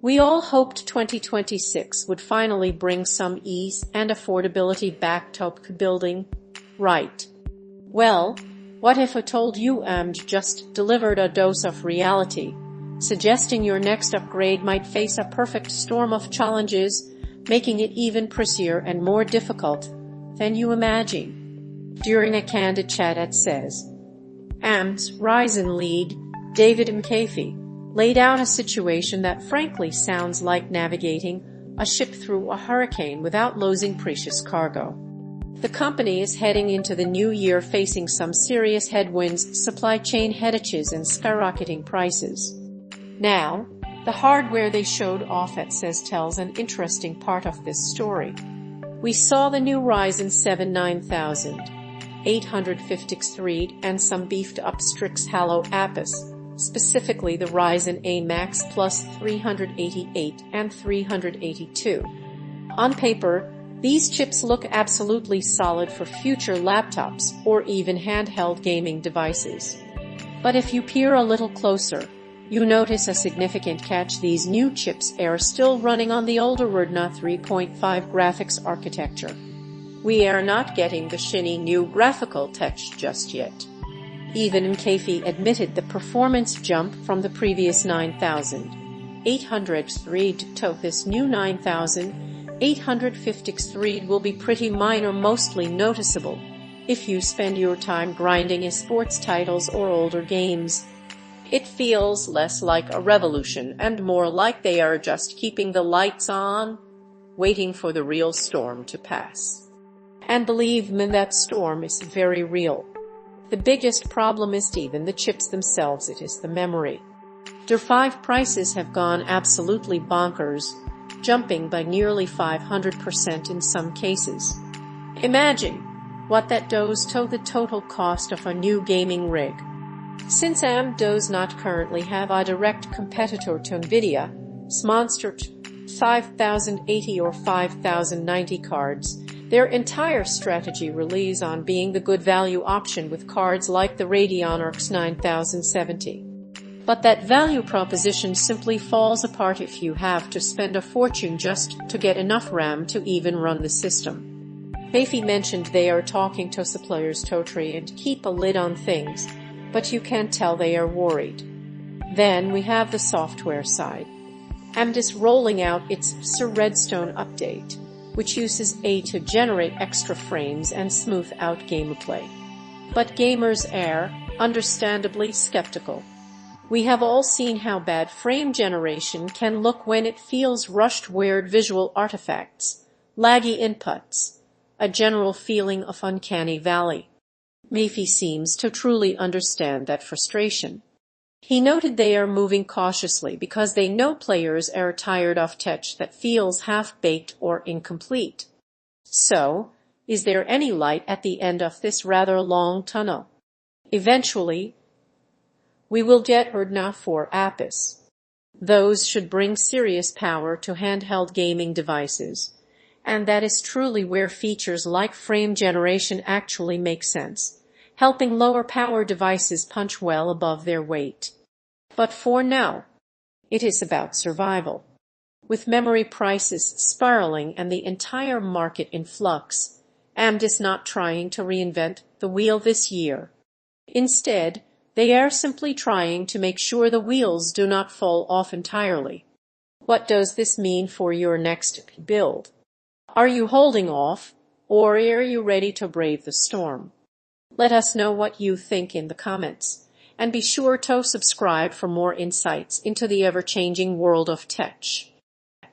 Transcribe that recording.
We all hoped 2026 would finally bring some ease and affordability back to building, right? Well, what if I told you AMD just delivered a dose of reality, suggesting your next upgrade might face a perfect storm of challenges, making it even pricier and more difficult than you imagine? During a candid chat at says AMD's Ryzen lead, David McAfee, laid out a situation that frankly sounds like navigating a ship through a hurricane without losing precious cargo. The company is heading into the new year facing some serious headwinds, supply chain hitches, and skyrocketing prices. Now, the hardware they showed off at CES tells an interesting part of this story. We saw the new Ryzen 7 9000, 850 thread, and some beefed-up Strix Halo Apis, specifically the Ryzen A Max Plus 388 and 382. On paper, these chips look absolutely solid for future laptops or even handheld gaming devices. But if you peer a little closer, you notice a significant catch. These new chips are still running on the older Retina 3.5 graphics architecture. We are not getting the shiny new graphical tech just yet. Even McAfee admitted the performance jump from the previous 9800 thread to this new 9850 thread will be pretty minor, mostly noticeable if you spend your time grinding sports titles or older games. It feels less like a revolution and more like they are just keeping the lights on, waiting for the real storm to pass. And believe me, that storm is very real. The biggest problem isn't even the chips themselves, it is the memory. DDR5 prices have gone absolutely bonkers, jumping by nearly 500% in some cases. Imagine what that does to the total cost of a new gaming rig. Since AMD does not currently have a direct competitor to NVIDIA's monster 5080 or 5090 cards, their entire strategy relies on being the good value option with cards like the Radeon RX 9070. But that value proposition simply falls apart if you have to spend a fortune just to get enough RAM to even run the system. McAfee mentioned they are talking to suppliers to try and keep a lid on things, but you can tell they are worried. Then we have the software side. AMD is rolling out its Redstone update, which uses AI to generate extra frames and smooth out gameplay. But gamers are, understandably, skeptical. We have all seen how bad frame generation can look when it feels rushed, weird visual artifacts, laggy inputs, a general feeling of uncanny valley. McAfee seems to truly understand that frustration. He noted they are moving cautiously because they know players are tired of tech that feels half-baked or incomplete. So, is there any light at the end of this rather long tunnel? Eventually, we will get Retina 4 Apis. Those should bring serious power to handheld gaming devices, and that is truly where features like frame generation actually make sense, helping lower power devices punch well above their weight. But for now, it is about survival. With memory prices spiraling and the entire market in flux, AMD is not trying to reinvent the wheel this year. Instead, they are simply trying to make sure the wheels do not fall off entirely. What does this mean for your next build? Are you holding off, or are you ready to brave the storm? Let us know what you think in the comments, and be sure to subscribe for more insights into the ever-changing world of tech.